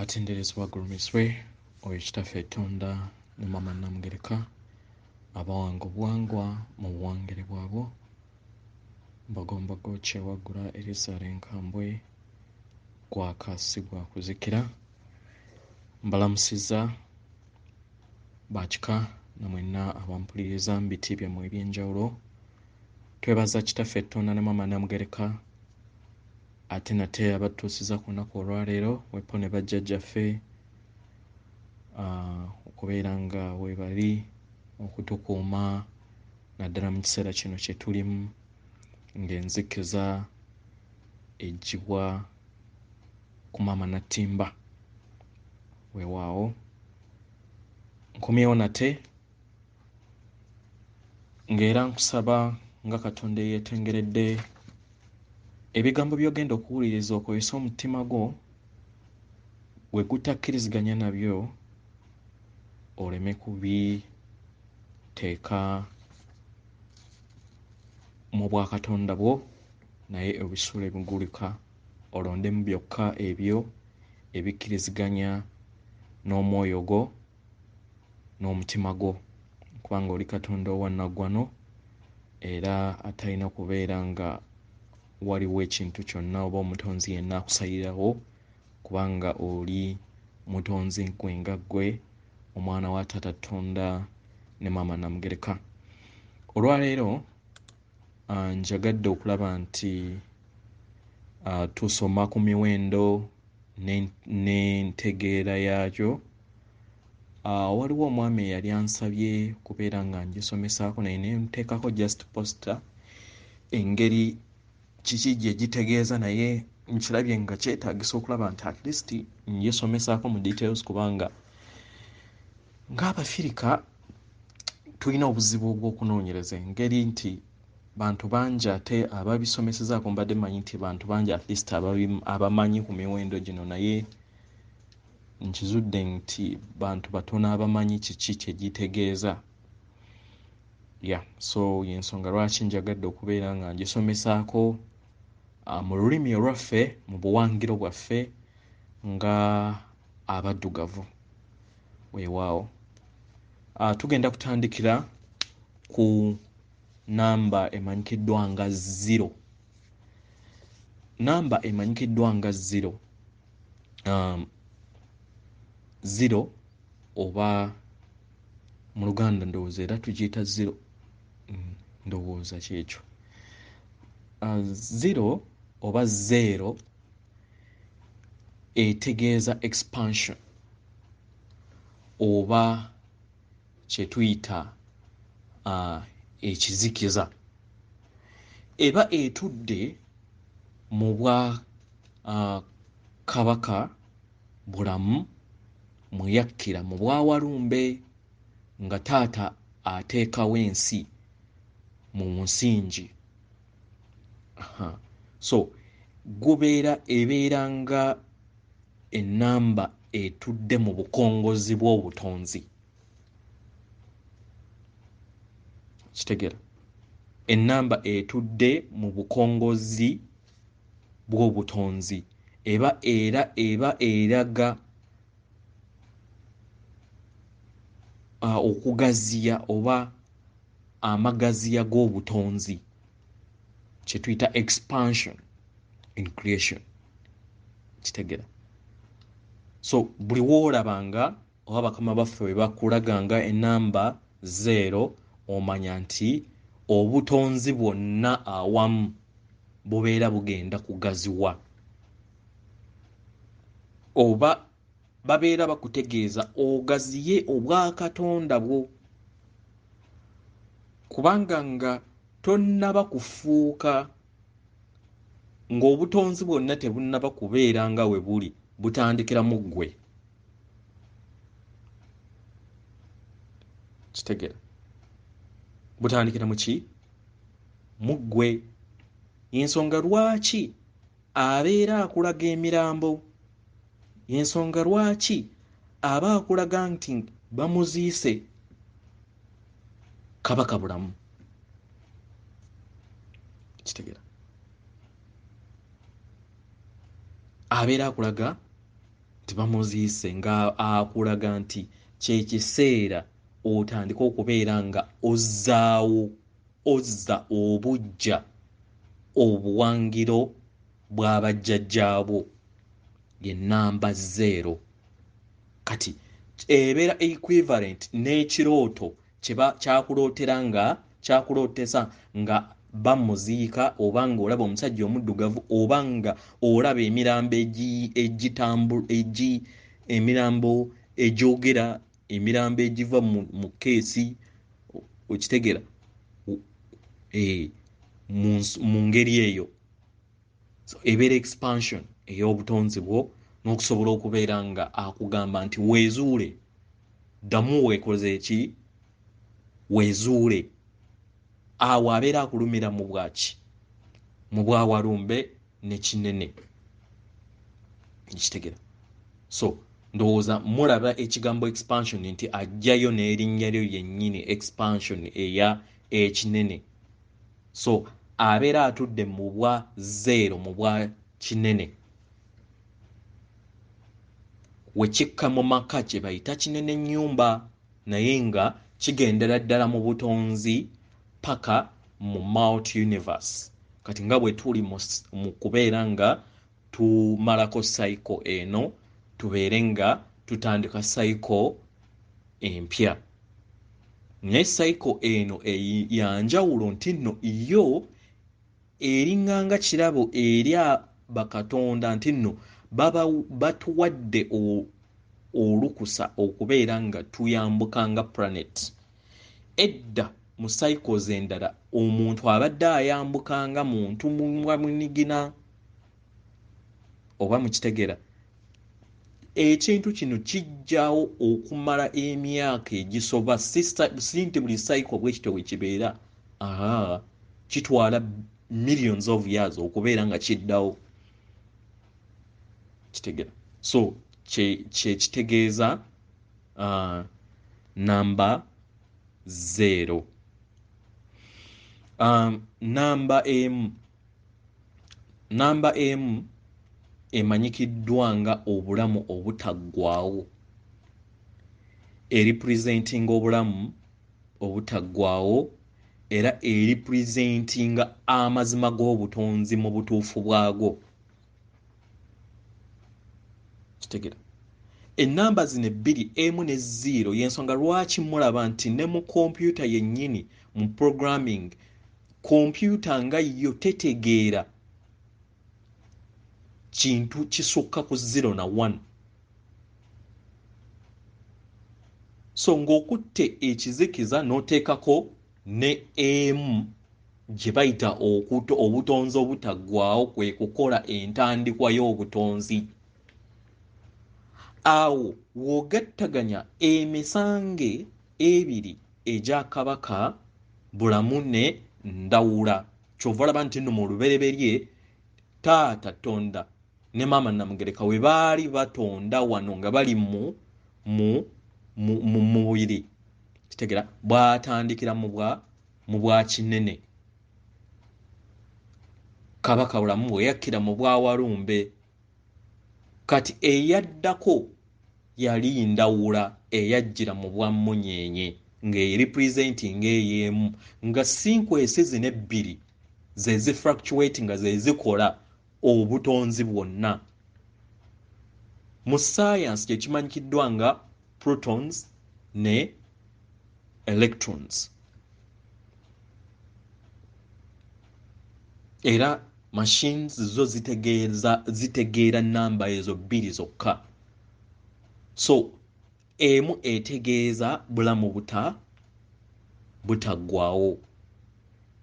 atenderezebwa gulumiswe oyo kitaffe Katonda ne Mama Namugereka abawanga obuwangwa mu buwangire bwabwo bagomba gokyewagula erisala enkambwe gwakasi gwakuzikira mbalamusiza bakika namwenna abampuliriza mu biti byammwe ebyenjawulo. Twebaza kitaffe Katonda ne Mama Namugereka ate nate abatuusiza ku lunaku olwaleero wepo ne bajjajjaffe okubeera nga weebali okutukuuma naddala mu kiseera kino kye tulimu ng'enzikiza eggyibwa ku maama Nattimba. Weewaawo nkomyewo nate ng'era nkusaba nga Katonda eyeetengeredde ebigambo by'ogenda okuwuliriza okozesa omutima gwo we gutakkiriziganya nabyo oleme kubiteeka mu bwakatonda bwo naye ebisuula ebigulika olondemu byokka ebyo ebikkiriziganya n'omwoyo gwo n'omutima gwo kubanga oli Katonda owannaggwano era atalina kubeera nga waliwo ekintu kyonna oba omutonzi yenna akusayirawo kubanga oli mutonzi gwe nga ggwe omwana wa taata Katonda ne Mama Namugereka. Olwaleero njagadde okulaba nti tusoma ku miwendo n'entegeera yaagyo. Waliwo omwami eyali ansabye kubeera nga ngisomesaako naye ne nteekako just poster engeri kiki gye gitegeeza naye nkirabye nga kyetaagisa okulaba nti at least ngisomesaako mu details kubanga ng'Abafirika tulina obuzibu bw'okunoonyereza engeri nti bantu bangi ate ababisomesezaako mbadde manyi nti bantu bangi at least abamanyi ku miwendo gino naye nkizudde nti bantu batono abamanyi kiki kye gitegeeza. So y'ensonga lwaki njagadde okubeera nga ngisomesaako mu lulimi olwaffe mu buwangiro bwaffe nga abaddugavu. Weewaawo tugenda kutandikira ku namba emanyikiddwa nga 0. Namba emanyikiddwa nga 0 0 oba mu Luganda ndowooza era tugiyita 0 ndowooza kyekyo 0 oba 0 etegeeza expansion oba kye tuyita ekizikiza. Eba etudde mu bwa kabaka bulamu muyakkira mu bwawalumbe nga taata ateekawo ensi mu musingi. So ebeera nga ennamba etudde mu bukongozi bw'obutonzi. Kitegeera ennamba etudde mu bukongozi bw'obutonzi eba eraga okugaziya oba amagaziya g'obutonzi kye tuyita expansion in creation. Kitegeera so buli woolabanga oba bakama baffe bwe bakulaganga ennamba 0 omanya nti obutonzi bwonna awamu bubeera bugenda kugaziwa oba babeera bakutegeeza ogaziye obwakatonda bwo kubanga nga tonnaba kufuuka ng'obutonzi bwonna tebunnaba kubeera nga we buli butandikira mu ggwe. Kitegeera butandikira mu ki? Mu ggwe. Y'ensonga lwaki abeera akulaga emirambo, y'ensonga lwaki aba akulaga nti bamuziise kabaka bulamu. Kitegeera abeera akulaga tebamuziise nga akulaga nti kyekiseera otandika okubeera nga ozza obujja obuwangiro bw'abajjajjaabwo ye namba 0 kati ebeera equivalent n'ekirooto kyakulootesa nga bamuziika oba nga olaba omusajja omuddugavu oba nga olaba emirambo egyogera emirambo egiva mu keesi okitegeera mu ngeri eyo ebeera expansion ey'obutonzi bwo n'okusobola okubeera nga akugamba nti weezuule ddamu weekoze eki weezuule awo abeera akulumira mu bwaki mu bwawalumbe ne kinene ekitegeera so ndowooza mulaba ekigambo expansion nti ajjayo n'erinnya lyo yennyini expansion eya ekinene so abeera atudde mu bwa 0 mu bwa kinene wekikka mu maka kye bayita kinene nnyumba naye nga kigendera ddala mu butonzi paka mu multi universe kati nga bwe tuli mu kubeera nga tumalako cycle eno tubeere nga tutandika cycle empya naye cycle eno yanjawulo nti nno yo eringanga kirabo eri bakatonda nti nno batuwadde olukusa okubeera nga tuyambukanga planet edda mu cycles endala omuntu abadde ayambukanga muntu munigina oba mukitegeera ekintu kino kijjawo okumala emyaka egisoba sinti buli cycle bwekityo bwe kibeera kitwala millions of years okubeera nga kiddawo kitegeera so kitegeeza namba 0 namba emu emanyikiddwa nga obulamu obutaggwaawo eripresentinga obulamu obutaggwaawo era eripresentinga amazima g'obutonzi mu butuufu bwagwo kitegeera ennamba zino ebbiri emu ne 0 y'ensonga lwaki mulaba nti ne mu kompyuta yennyini mu programming kompyuta nga yo tetegeera kintu kisukka ku 0 na 1 so ng'okutte ekizikiza n'oteekako ne emu gye bayita obutonzi obutaggwaawo kwe kukola entandikwa y'obutonzi awo w'ogattaganya emisange ebiri egya kabaka bulamu ne ndawula kyova olaba nti nno mu lubereberye taata tonda ne maama Namugereka we baali batonda wano nga bali mu mubiri kitegeera bwatandikira mu bwa kinene kabaka bulamu bwe yakkira mu bwawalumbe kati eyaddako yali ndawula eyajjira mu bwa munyenye ng'eripresentinga ey'emu nga sinkwesi zino ebbiri ze zifluctuate nga ze zikola obutonzi bwonna mu science kyekimanyikiddwa nga protons ne electrons era machines zo zitegeera namba ezo bbiri zokka so emu etegeeza bulamu butaggwaawo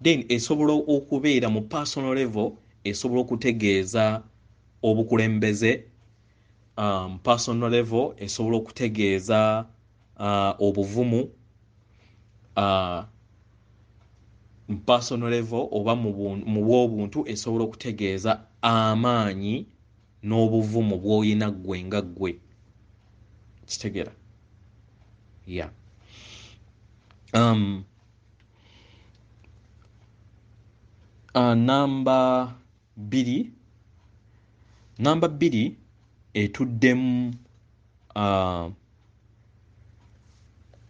then esobola okubeera mu personal level esobola okutegeeza obukulembeze personal level esobola okutegeeza obuvumu personal level oba mu bw'obuntu esobola okutegeeza amaanyi n'obuvumu bw'olina ggwe nga ggwe kitegeera yeah namba 2 etuddemu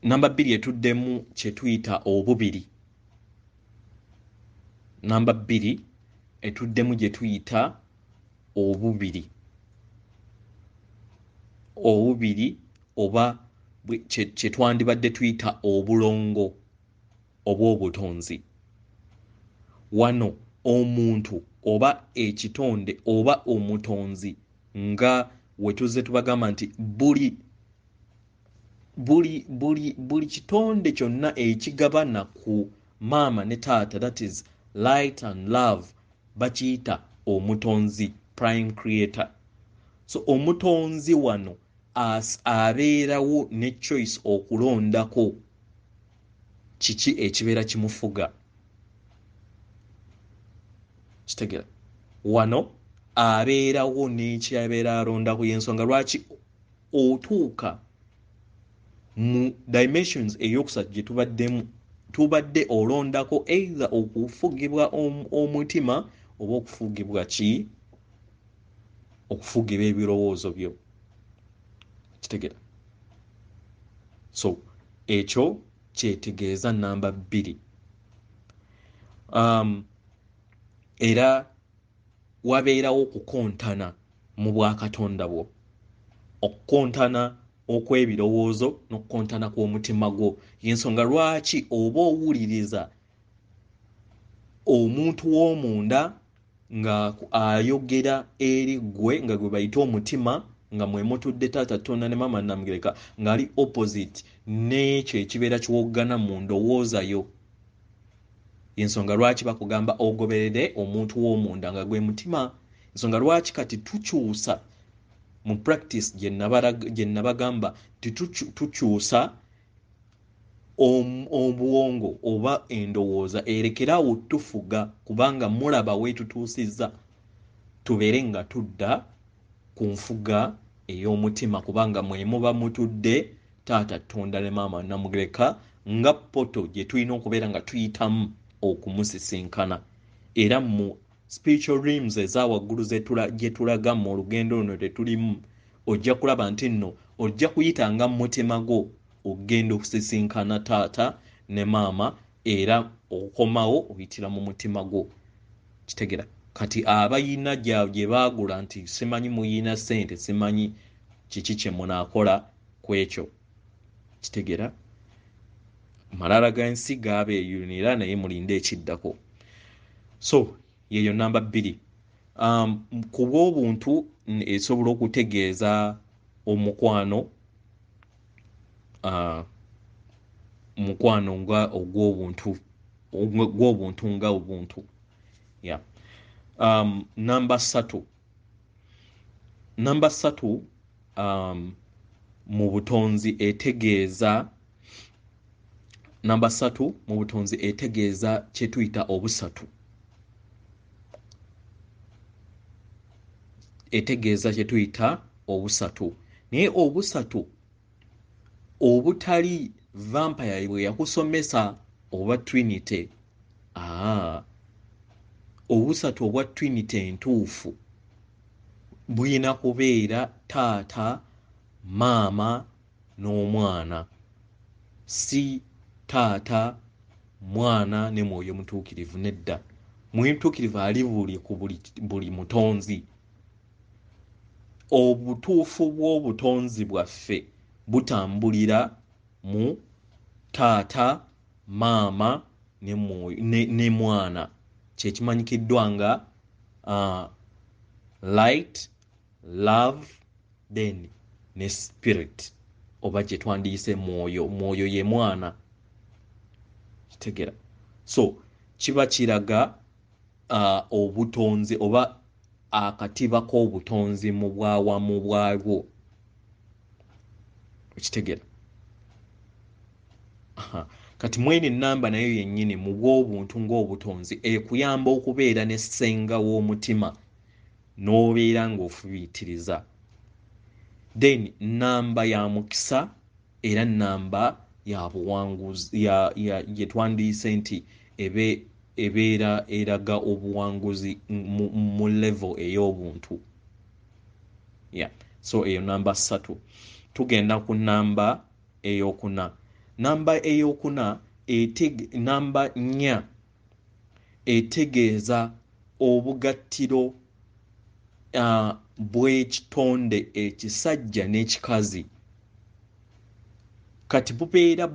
namba 2 etuddemu kye tuyita obubiri. Namba 2 etuddemu gye tuyita obubiri. Obubiri oba kye twandibadde tuyita obulongo oba obutonzi. Wano omuntu oba ekitonde oba omutonzi nga wetuze tubagamba nti buli kitonde kyonna ekigabana ku maama ne taata, that is light and love, bakiyita omutonzi, prime creator. So omutonzi wano abeerawo ne choice okulondako kiki ekibeera kimufuga. Kitegera wano abeerawo n'ekyabeera alondako, y'ensonga lwaki otuuka mu dimensions ey'okusatu gye tubadde olondako either okufugibwa omutima oba okufugibwa okufugibwa ebirowoozo byo. Kitegera. So ekyo kyetegeeza namba 2. Era wabeerawo okukontana mu bwakatonda bwo, okukontana okw'ebirowoozo n'okukontana kw'omutima gwo. Y'ensonga lwaki oba owuliriza omuntu w'omunda nga ayogera eri gwe nga gwe bayita omutima, nga mwemutudde taata Tonda ne maama Namugereka, ng'ali opposite n'ekyo ekibeera kiwoggana mu ndowooza yo. Ensonga lwaki bakugamba ogoberere omuntu w'omunda nga gwe mutima. Ensonga lwaki kati tukyusa mu practice gye nabagamba tukyusa obwongo oba endowooza erekeraawo tufuga, kubanga mulaba wetutuusizza. Tubeere nga tudda ku nfuga ey'omutima, kubanga mwe muba mutudde taata Tonda ne maama Namugereka nga poto gye tulina okubeera nga tuyitamu okumusisinkana. Era mu spiritual realms ezawaggulu gye tulaga mu lugendo luno tetulimu, ojja kulaba nti nno ojja kuyitanga mu mutima gwo ogenda okusisinkana taata ne maama, era okomawo oyitira mu mutima gwo. Kitegera. Kati abayina gye baagula nti simanyi muyina ssente, simanyi kiki kye munaakola ku ekyo. Kitegera. Malala g'ensi gaabeeyunira naye mulinde ekiddako. So yeyo namba 2. Ku bw'obuntu esobola okutegeeza omukwano, mukwano nga ogw'obuntu nga obuntu. Yeah. Namba 3. Namba 3 mu butonzi etegeeza kye tuyita obusatu. Etegeeza kye tuyita obusatu. Naye obusatu obutali vampire bwe yakusomesa oba trinity. Obusatu obwa trinity entuufu buyina kubeera taata, maama n'omwana, si taata, mwana ne mwoyo mutuukirivu. Nedda, mwoyo mutuukirivu ali ku buli mutonzi. Obutuufu bw'obutonzi bwaffe butambulira mu taata, maama ne mwana, kyekimanyikiddwa nga light, love, then ne spirit, oba gye twandiyise mwoyo ye mwana. Kitegera. So kiba kiraga obutonzi oba akatiba k'obutonzi mu bwawamu bwalwo. Kitegera. Kati mwene ennamba nayo yennyini mu bw'obuntu ng'obutonzi ekuyamba okubeera n'essenga w'omutima n'obeera ng'ofubiitiriza. Then namba ya mukisa era namba ya buwanguzi gye twandiyise nti ebeera eraga obuwanguzi mu level ey'obuntu. Yeah. So eyo namba 3. Tugenda ku namba eyokuna. Namba eyokuna namba 4 etegeeza obugattiro bw'ekitonde ekisajja n'ekikazi. Kati bubeera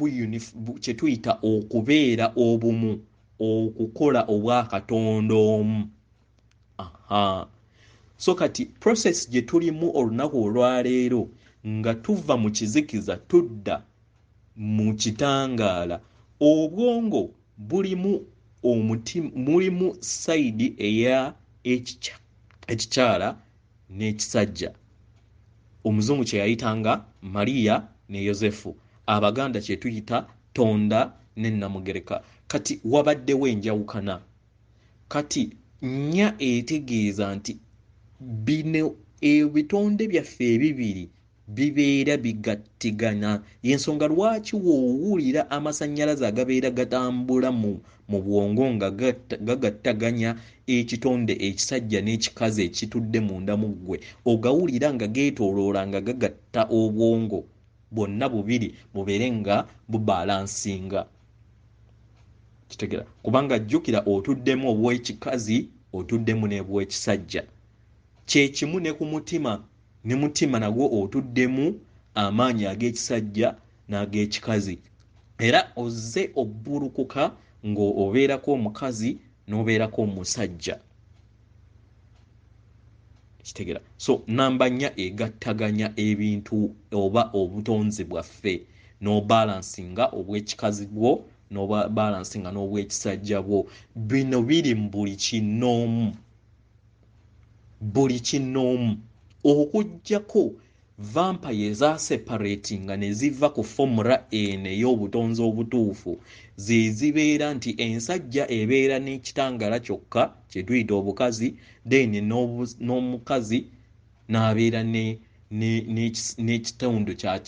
kye tuyita okubeera obumu, okukola obwakatonda omu. So kati process gye tulimu olunaku olwaleero nga tuva mu kizikiza tudda mu kitangaala, obwongo mulimu side eya ekikyala n'ekisajja. Omuzungu kye yayitanga Maria ne Yosefu, Abaganda kye tuyita Tonda ne Namugereka. Kati wabaddewo enjawukana. Kati 4 etegeeza nti bino ebitonde byaffe ebibiri bibeera bigattigana. Yensonga lwaki woowulira amasannyalaze agabeera gatambula mu bwongo nga gagattaganya ekitonde ekisajja n'ekikazi ekitudde munda mu ggwe, ogawulira nga geetooloola nga gagatta obwongo bwonna bubiri bubeere nga bubalansinga. Kitegera kubanga jjukira otuddemu obw'ekikazi otuddemu n'ebw'ekisajja. Kye kimu ne ku mutima, ne mutima nagwo otuddemu amaanyi ag'ekisajja n'ag'ekikazi. Era ozze obbulukuka ng'obeerako omukazi n'obeerako omusajja. Kitegera. So namba 4 egattaganya ebintu oba obutonzi bwaffe, n'obalansinga obw'ekikazi bwo n'obalansinga n'obw'ekisajja bwo. Bino biri mu buli kinoomu, buli kinoomu, okuggyako vampire ezaseparatinga ne ziva ku formula eno ey'obutonzi obutuufu, ze zibeera nti ensajja ebeera n'ekitangaala kyokka kye tuyita obukazi, then n'omukazi n'abeera n'ekitundu kya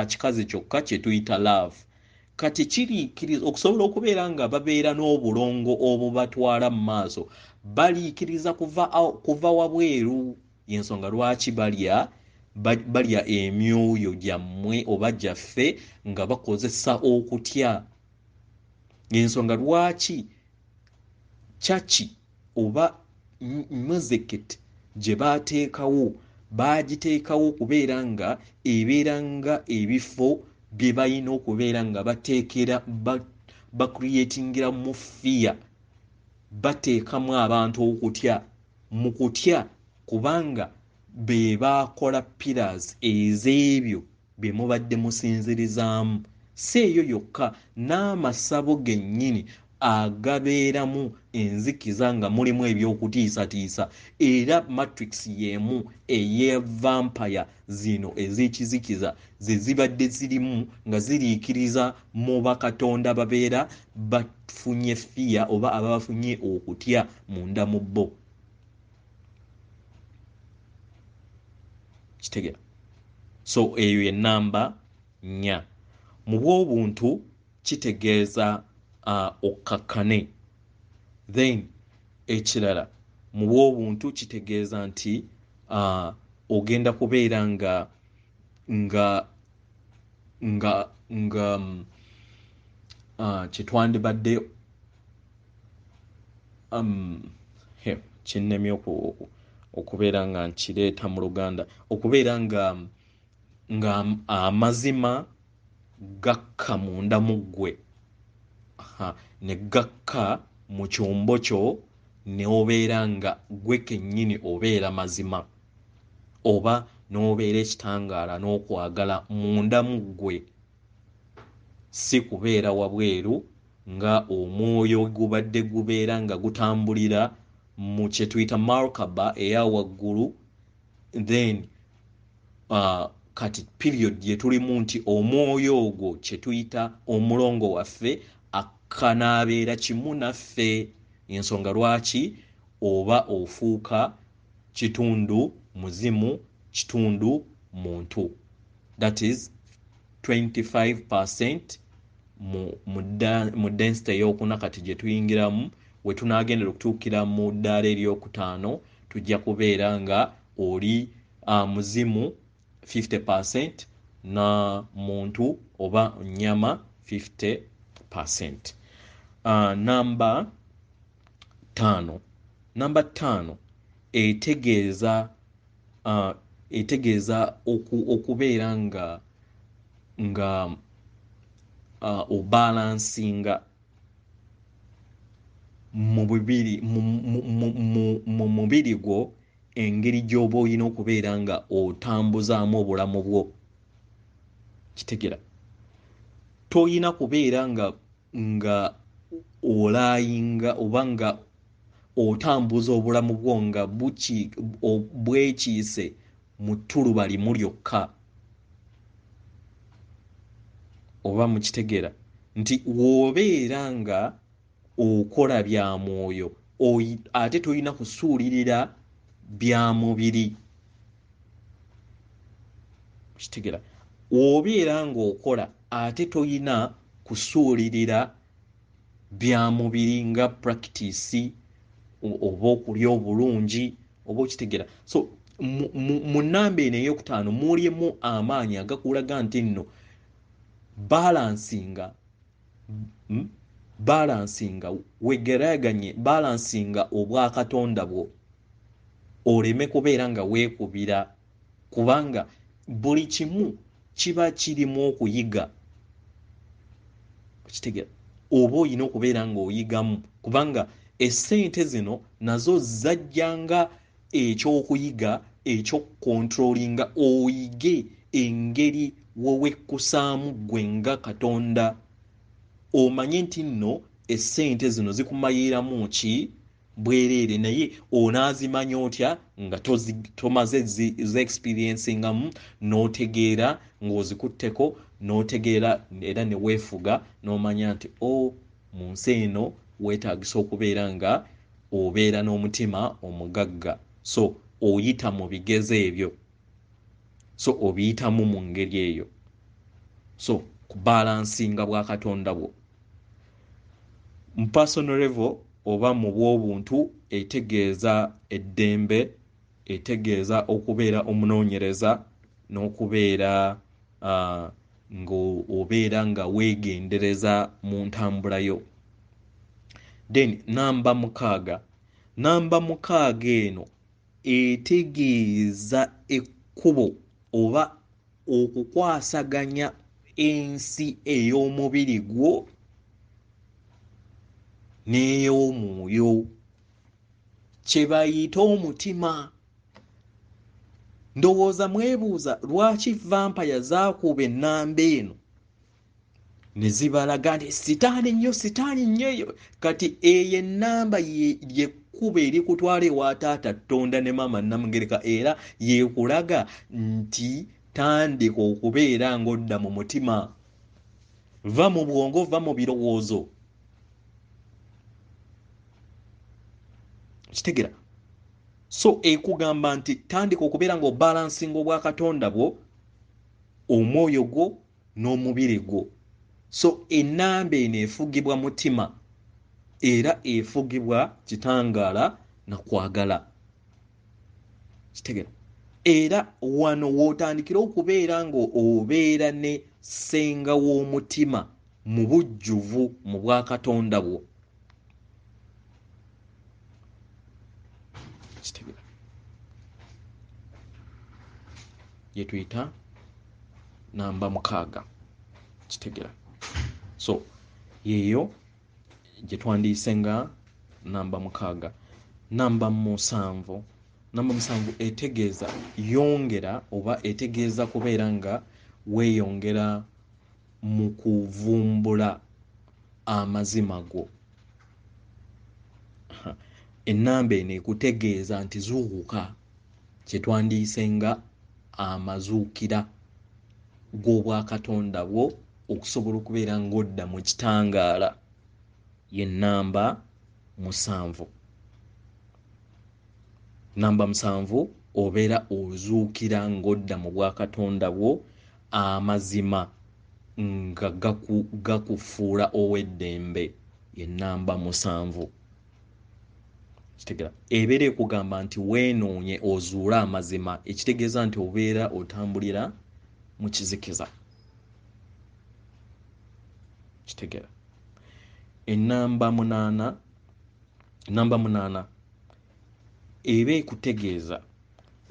kikazi kyokka kye tuyita love. Kati kiriikiriza okusobola okubeera nga babeera n'obulongo obubatwala mu maaso, baliikiriza kuva wabweru. Yensonga lwaki balya emyoyo gyammwe oba gyaffe nga bakozesa okutya. Yensonga lwaki chachi oba muzikiti gye bagiteekawo okubeera nga ebeera nga ebifo bye balina okubeera nga bateekera bakreatingira mu fear, bateekamu abantu okutya, mu kutya kubanga be bakola pillars ez'ebyo bye mubadde musinzirizaamu. Si eyo yokka, n'amasabo gennyini agabeeramu enzikiza nga mulimu eby'okutiisatiisa, era matrix y'emu ey'e vampire zino ez'ekizikiza ze zibadde zirimu nga ziriikiriza mu bakatonda babeera bafunye fear oba abafunye okutya munda mu bo. Kitegera. So eyo ye namba 4. Mu bw'obuntu kitegeeza okkakkane. Then ekirala mu bw'obuntu kitegeeza nti ogenda kubeera nga kyetwandibadde kinnemye okubeera nga nkireeta mu Luganda, okubeera nga amazima gakka munda mu ggwe, ne gakka mu kyombo kyo, ne obeera nga gwe kennyini obeera mazima, oba n'obeera ekitangaala n'okwagala munda mu ggwe, si kubeera wabweru nga omwoyo gubadde gubeera nga gutambulira mu kye tuyita Merkaba eya waggulu. Then kati period gye tulimu nti omwoyo ogwo kye tuyita omulongo waffe akkanaabeera kimu naffe. Ensonga lwaki oba ofuuka kitundu muzimu, kitundu muntu. That is 25% mu density ey'okuna kati gye tuyingiramu. We tunaagendera okutuukira mu ddaala ery'okutaano tujja kubeera nga oli muzimu 50% na muntu oba nyama 50%. Namba 5 etegeeza okubeera nga obalansinga mu mubiri gwo engeri gy'oba olina okubeera nga otambuzaamu obulamu bwo. Kitegera toyina kubeera nga olayinga oba nga otambuza obulamu bwo nga bwekiise mu ttuluba limu lyokka. Oba mukitegera nti w'obeera nga okola bya mwoyo ate toyina kusuulirira bya mubiri. Kitegera w'obeera ng'okola ate toyina kusuulirira bya mubiri nga practice oba okulya obulungi oba okitegera. So mu nnamba eno ey'okutaano mulimu amaanyi agakulaga nti nno balansinga wegeraganye balansinga obwakatonda bwo oleme kubeera nga weekubira, kubanga buli kimu kiba kirimu okuyiga. Kitegera oba olina okubeera ng'oyigamu, kubanga essente zino nazo zajjanga ekyokuyiga ekyokukontrolinga oyige engeri wewekkusaamu gwe nga Katonda. Omanye nti nno essente zino zikumayiramu ki bwereere, naye onaazimanya otya nga tomaze ze-experiencingamu n'otegeera ng'ozikutteko n'otegeera era ne weefuga n'omanya nti mu nsi eno weetaagisa okubeera nga obeera n'omutima omugagga. So oyita mu bigezo ebyo, so obiyitamu mu ngeri eyo. So kubalansinga bwa Katonda bwo mu personal level oba mu bw'obuntu etegeeza eddembe, etegeeza okubeera omunoonyereza n'okubeera ng'obeera nga weegendereza mu ntambula yo. Then namba 6 eno etegeeza ekkubo oba okukwasaganya ensi ey'omubiri gwo n'ey'omwoyo, kye bayita omutima. Ndowooza mwebuuza lwaki vampire zaakuba ennamba eno ne zibalaga nti sitaani nnyo eyo. Kati eyo ennamba yekkuba erikutwala ewa taata Tonda ne maama Namugereka, era yeekulaga nti tandika okubeera ng'odda mu mutima. Va mu bwongo, va mu birowoozo. Kitegera so ekugamba nti tandika okubeera ng'obalansinga obwa Katonda bwo, omwoyo gwo n'omubiri gwo. So ennamba eno efugibwa mutima era efugibwa kitangaala na kwagala. Kitegera era wano w'otandikira okubeera ng'obeera ne ssenga w'omutima mu bujjuvu mu bwa Katonda bwo. Kitegera ye tuyita namba 6. Kitegera so yeeyo gye twandiise nga namba 6. Namba 7 etegeeza yongera oba etegeeza kubeera nga weeyongera mu kuvumbula amazima go. Ennamba eno ekutegeeza nti zuukuka, kye twandiise nga amazuukira g'obwa Katonda bwo okusobola okubeera ng'odda mu kitangaala, ye namba 7. Namba 7 obeera ozuukira ng'odda mu bwa Katonda bwo, amazima nga gakufuula ow'eddembe, ye namba 7. kitegera ebeere kugamba nti weenoonye ozuula amazima ekitegeeza nti obeera otambulira mu kizikiza kitegera enamba 8 eba ekutegeeza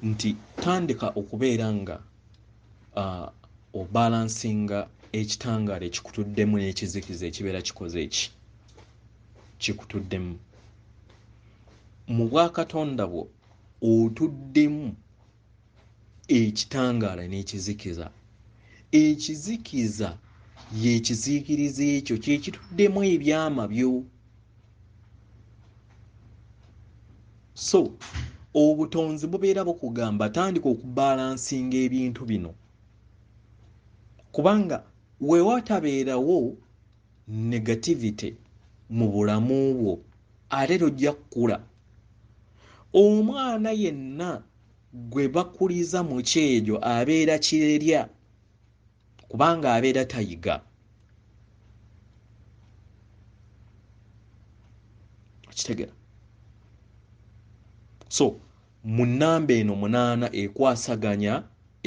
nti tandika okubeera nga obalansinga ekitangaala ekikutuddemu n'ekizikiza ekibeera kikoze eki kikutuddemu mu bwakatonda bwo otuddemu ekitangaala n'ekizikiza ekizikiza yekiziikiriza ekyo kyekituddemu ebyama byo so obutonzi bubeera bukugamba tandika okubalansinga ebintu bino kubanga wewatabeerawo negativity mu bulamu bwo ate tojja kukula omwana yenna gwe bakuliza mu kyejo abeera kirerya kubanga abeera tayiga kitegera so mu nnamba eno 8 ekwasaganya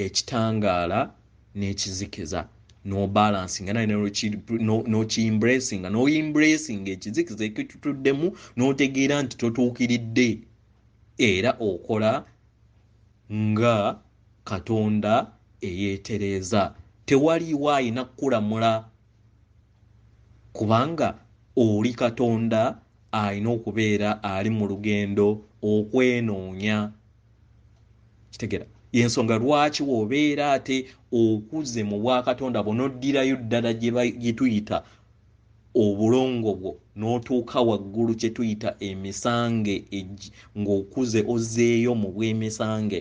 ekitangaala n'ekizikiza n'obalansinga naye n'okiembracinga ekizikiza ekitutuddemu n'otegeera nti totuukiridde era okola nga katonda eyeetereeza tewaliiwo ayina kukulamula kubanga oli katonda alina okubeera ali mu lugendo okwenoonya kitegera yensonga lwaki wobeera ate okuze mu bwakatonda bwo noddirayo ddala gye tuyita obulongo bwo n'otuuka waggulu kye tuyita emisange ng'okuze ozzeeyo mu bw'emisange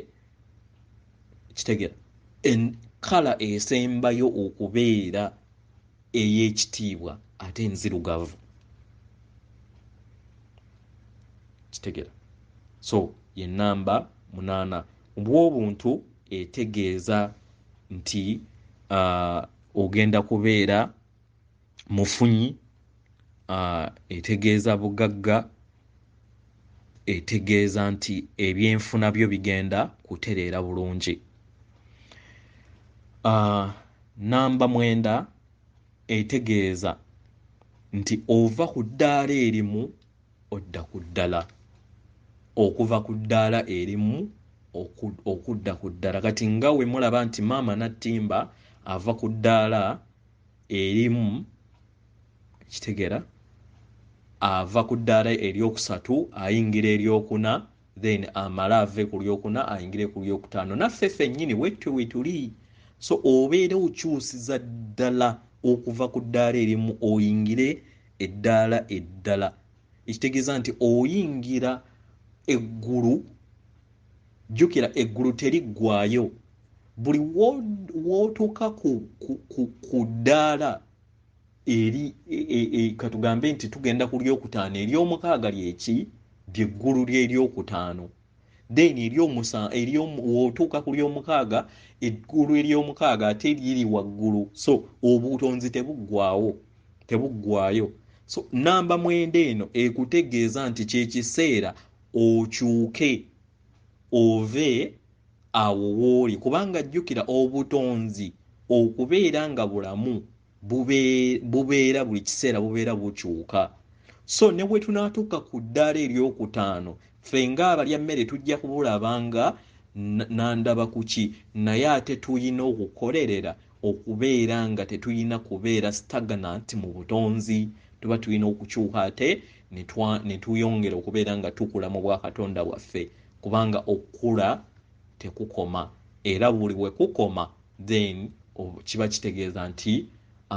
kitegera kala esembayo okubeera ey'ekitiibwa ate enzirugavu kitegera so ye nnamba 8 obw'obuntu etegeeza nti ogenda kubeera mufunyi etegeeza bugagga etegeeza nti ebyenfuna byo bigenda kutereera bulungi namba 9 etegeeza nti ova ku ddaala erimu odda ku ddala okuva ku ddaala erimu okudda ku ddala kati nga we mulaba nti maama Nattimba ava ku ddaala erimu kitegera ava ku ddaala eryokusatu ayingira eryokuna then amala ave ku lyokuna ayingire ku lyokutaano naffe ffennyini wetwe we tuli so obeera okyusiza ddala okuva ku ddaala erimu oyingire eddaala eddala ekitegeeza nti oyingira eggulu jjukira eggulu teriggwaayo buli wootuuka ku ddaala eri katugambe nti tugenda ku lyokutaano eryomukaaga lyeki lyeggulu ly'eryokutaano then wootuuka ku lyomukaaga eggulu eryomukaaga ate liri waggulu so obutonzi tebuggwaayo so namba 9 eno ekutegeeza nti kyekiseera okyuke ove awo wooli kubanga jjukira obutonzi okubeera nga bulamu bubeera buli kiseera bubeera bukyuka so ne bwe tunaatuuka ku ddaala eryokutaano ffe ng'abalya mmere tujja kubulabanga nandaba kuki naye ate tuyina okukolerera okubeera nga tetuyina kubeera stagnant mu butonzi tuba tulina okukyuka ate ne tuyongera okubeera nga tukula mu bwakatonda bwaffe kubanga okukula tekukoma era buli bwe kukoma then kiba kitegeeza nti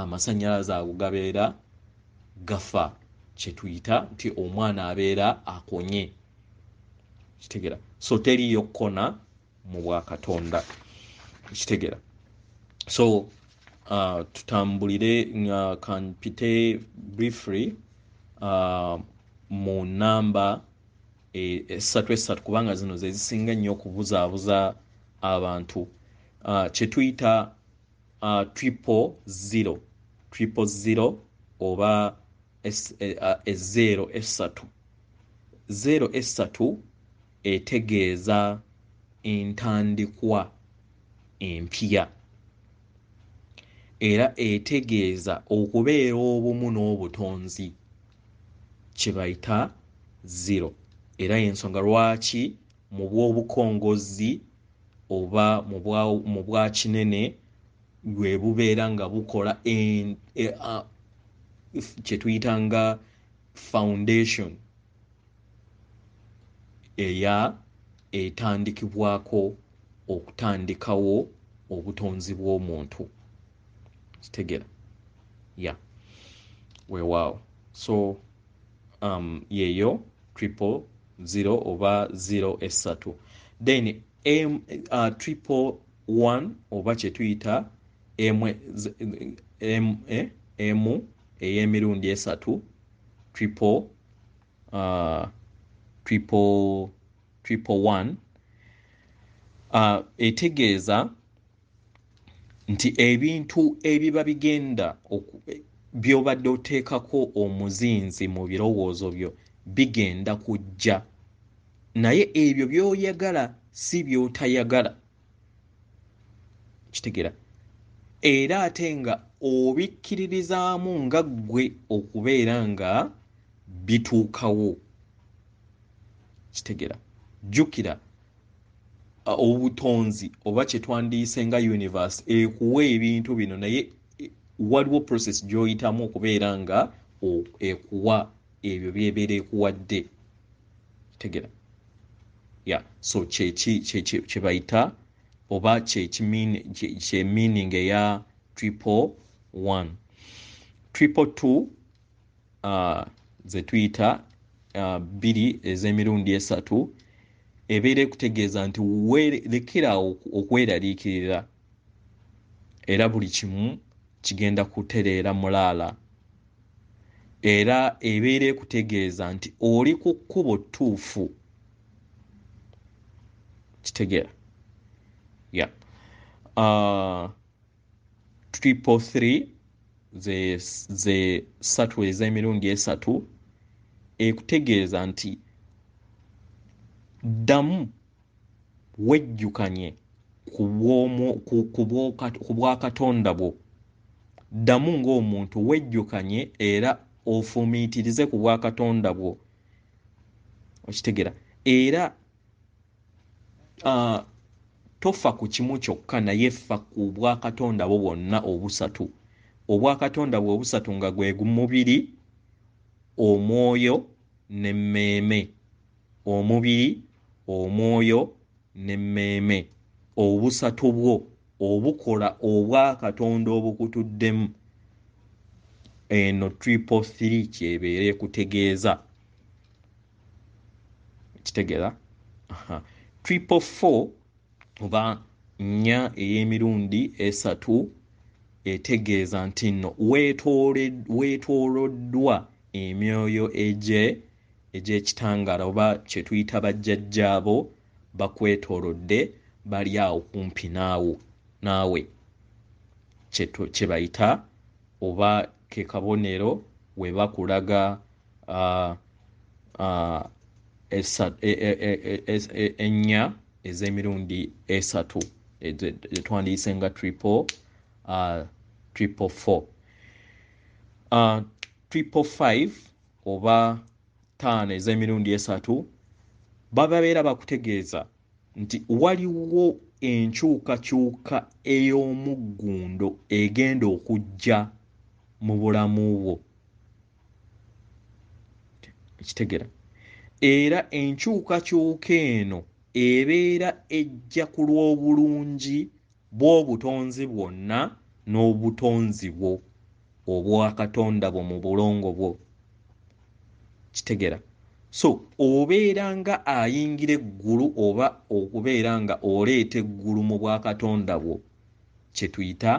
amasannyalaze ago gabeera gafa kye tuyita nti omwana abeera akonye kitegera so teriyo kkona mu bwakatonda kitegera so tutambulire kanpite briefly mu namba esatu kubanga zino ze zisinga nnyo okubuzaabuza abantu kye tuyita triple zero oba ezero esatu 0 etegeeza entandikwa empya era etegeeza okubeera obumu n'obutonzi kye bayita 0 era y'ensonga lwaki mu bw'obukongozi oba mu bwa kinene bwe bubeera nga bukola kye tuyita nga foundation eya etandikibwako okutandikawo obutonzi bw'omuntu kitegera weewaawo so yeyo 000 oba 0 then triple 1 oba kye tuyita emu ey'emirundi 3 triple 1 etegeeza nti ebintu ebiba bigenda by'obadde oteekako omuzinzi mu birowoozo byo bigenda kujja naye ebyo by'oyagala si by'otayagala kitegera era ate nga obikkiririzaamu nga ggwe okubeera nga bituukawo kitegera jjukira obutonzi oba kye twandiyise nga universe ekuwa ebintu bino naye waliwo process gy'oyitamu okubeera nga ekuwa ebyo byebeera ekuwadde kitegera so kye bayita oba kye meaning eya 1 2 ze tuyita 2 ez'emirundi 3 ebeera ekutegeeza nti lekerawo okweraliikirira era buli kimu kigenda kutereera mulaala era ebeera ekutegeeza nti oli ku kkubo ttuufu kitegera 3 ze 3 ez'emirundi 3 ekutegeeza nti ddamu wejjukanye ku bwakatonda bwo ddamu ng'omuntu wejjukanye era ofumiitirize ku bwakatonda bwo okitegera era tofa ku kimu kyokka naye ffa ku bwakatonda bwo bwonna obusatu obwakatonda bwe obusatu nga gwe mubiri omwoyo n'emmeeme omubiri omwoyo n'emmeeme obusatu bwo obukola obwakatonda obukutuddemu eno 3 kyebeera ekutegeeza kitegeera 4 oba 4 ey'emirundi 3 etegeeza nti nno weetooloddwa emyoyo egy'ekitangaala oba kye tuyita bajjajjaabo bakwetoolodde bali awo kumpi naawe kye bayita oba ke kabonero we bakulaga ennya ez'emirundi 3 twandiyise nga 4 5 oba 5 ez'emirundi 3 babeera bakutegeeza nti waliwo enkyukakyuka ey'omuggundo egenda okujja mu bulamu bwo ekitegera era enkyukakyuka eno ebeera ejja ku lw'obulungi bw'obutonzi bwonna n'obutonzi bwo obwakatonda bwo mu bulongo bwo kitegera so obeera nga ayingira eggulu oba okubeera nga oleeta eggulu mu bwakatonda bwo kye tuyita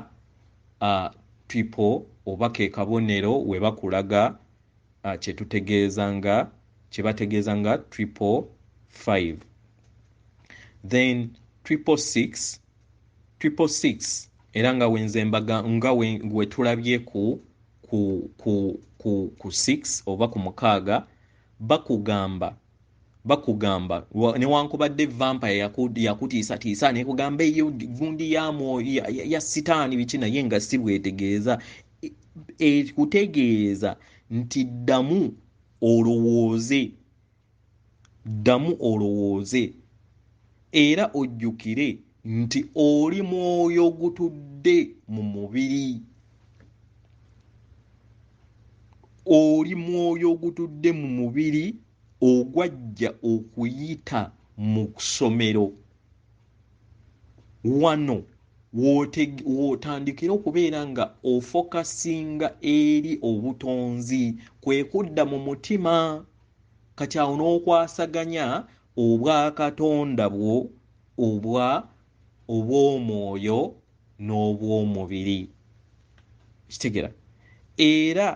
triple oba ke kabonero we bakulaga kye bategeeza nga 5 then 6 era nga wenzembaga nga we tulabye ku 6 oba ku 6 bakugamba bakugamba newankubadde vampire yakutiisatiisa nekugamba eyo gundi ya sitaani biki naye nga si bwetegeeza kutegeeza nti ddamu olowooze era ojjukire nti oli mwoyo gutudde mu mubiri ogwajja okuyita mu ssomero wano w'otandikira okubeera nga ofokasinga eri obutonzi kwe kudda mu mutima kati awo n'okwasaganya obwakatonda bwo obw'omwoyo n'obw'omubiri kitegera era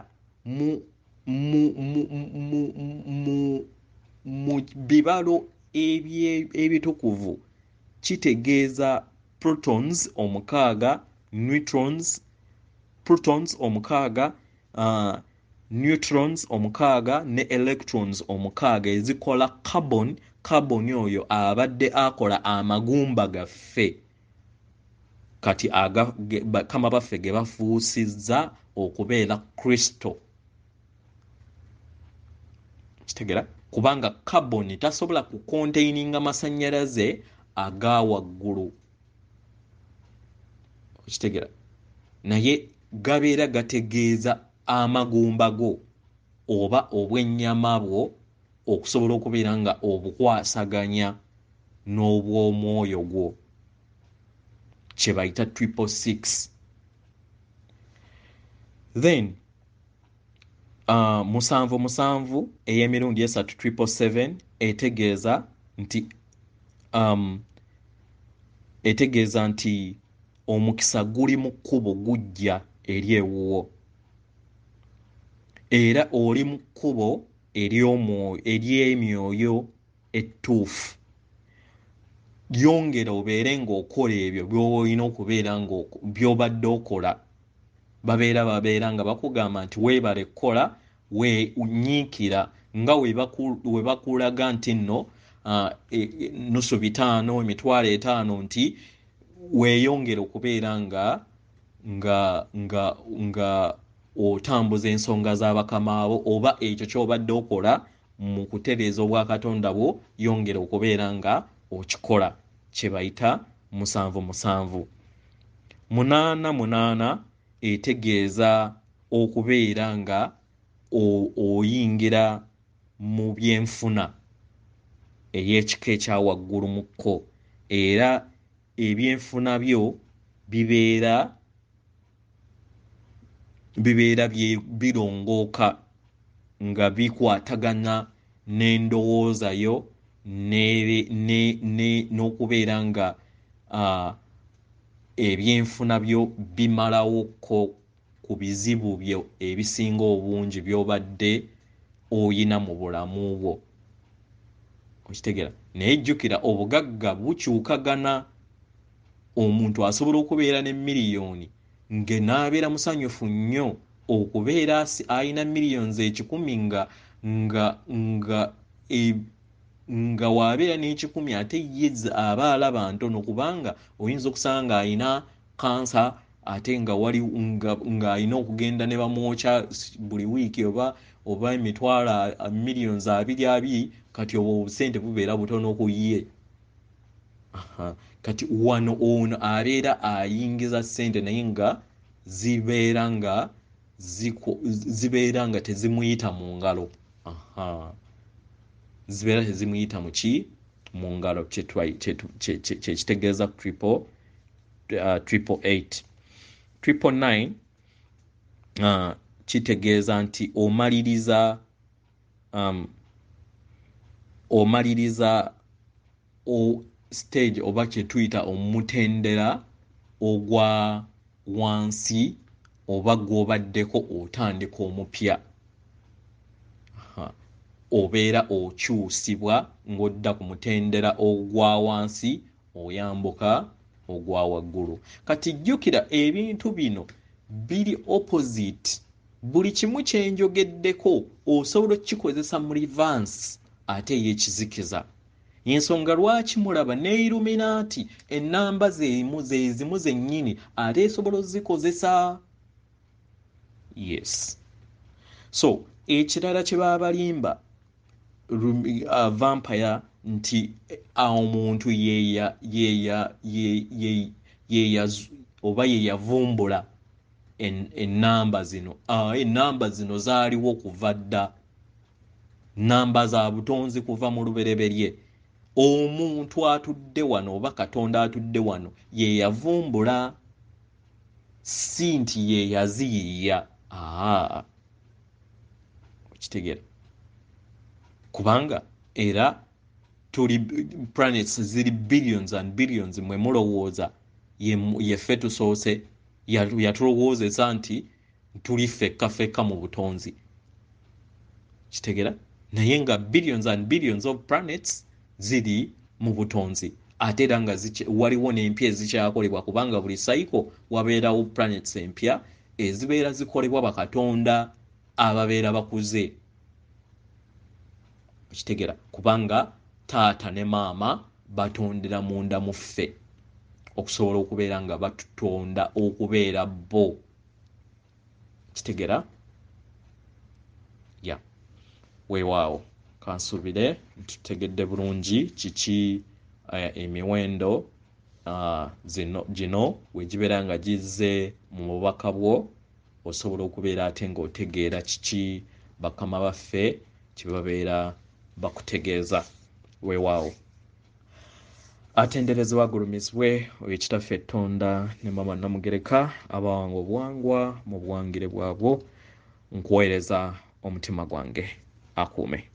mu bibalo ebitukuvu kitegeeza protons omukaaga neutrons omukaaga ne electrons omukaaga ezikola carbon oyo abadde akola amagumba gaffe kati bakama baffe ge bafuusizza okubeera kristo kitegera kubanga carbon tasobola ku containinga masannyalaze aga waggulu kitegera naye gabeera gategeeza amagumba go oba obw'ennyama bwo okusobola okubeera nga obukwasaganya n'obw'omwoyo gwo kye bayita 666 then musanvu ey'emirundi esatu 777 etegeeza nti omukisa guli mu kkubo gujja eri ewuwo era oli mu kkubo ery'emyoyo ettuufu yongera obeere ng'okola ebyo by'olina okubeera by'obadde okola babeera nga bakugamba nti weebale kukola nyiikira nga we bakulaga nti nno nusu 5 emitwalo 5 nti weeyongera okubeera nga otambuza ensonga z'abakama abo oba ekyo ky'obadde okola mu kutereeza obwakatonda bwo yongera okubeera nga okikola kye bayita 777 8 etegeeza okubeera nga oyingira mu byenfuna ey'ekika ekya waggulu mu kko era ebyenfuna byo bibeera birongooka nga bikwatagana n'endowooza yo n'okubeera nga ebyenfuna byo bimalawo ku bizibu byo ebisinga obungi by'obadde oyina mu bulamu bwo okitegera naye jjukira obugagga bukyukagana omuntu asobola okubeera ne miliyoni ng'enaabeera musanyufu nnyo okubeera ayina millions 10 nga waabeera n'10 ate ye aba alaba ntono kubanga oyinza okusanga ayina kansa ate nga wali ng'alina okugenda ne bamwokya buli wiiki oba emitwalo millions 2 kati obusente bubeera butono ku ye kati wano ono abeera ayingiza ssente naye nga zibeera nga tezimuyita mu ngalo zibeera tezimuyita mu ngalo kyekitegeeza 888 999 kitegeeza nti omaliriza stage oba kye tuyita omutendera ogwa wansi oba gw'obaddeko otandika omupya obeera okyusibwa ng'odda ku mutendera ogwa wansi oyambuka ogwa waggulu kati jjukira ebintu bino biri opposite buli kimu kyenjogeddeko osobola okukikozesa mu reverse ate y'ekizikiza. Y'ensonga lwaki mulaba ne Illuminati ennamba zezimu zennyini ate esobola ozikozesa. Yes. So ekirala kye baba balimba vampire nti omuntu oba yeyavumbula ennamba zino. Ennamba zino zaaliwo kuva dda, nnamba za butonzi kuva mu lubereberye. Omuntu atudde wano oba Katonda atudde wano yeyavumbula, si nti yeyaziyiya. Okitegeera? Kubanga era tuli planets ziri billions and billions mwe mulowooza yeffe tusoose yatulowoozesa nti tuli fekka mu butonzi. Kitegeera? Naye nga billions and billions of planets ziri mu butonzi ate era nga waliwo n'empya ezikyakolebwa, kubanga buli cycle wabeerawo planets empya ezibeera zikolebwa bakatonda ababeera bakuze. Kitegeera? Kubanga taata ne maama batondera munda mu ffe okusobola okubeera nga batutonda okubeera bo. Kitegeera? Weewaawo kansuubire tutegedde bulungi kiki emiwendo gino we gibeera nga gizze mu bubaka bwo, osobola okubeera ate ng'otegeera kiki bakama baffe kye babeera bakutegeeza. Weewaawo atenderezebwa agulumizibwe ekitaffe Ettonda ne Mama Namugereka abawanga obuwangwa mu buwangire bwabwo. Nkuweereza omutima gwange akuume.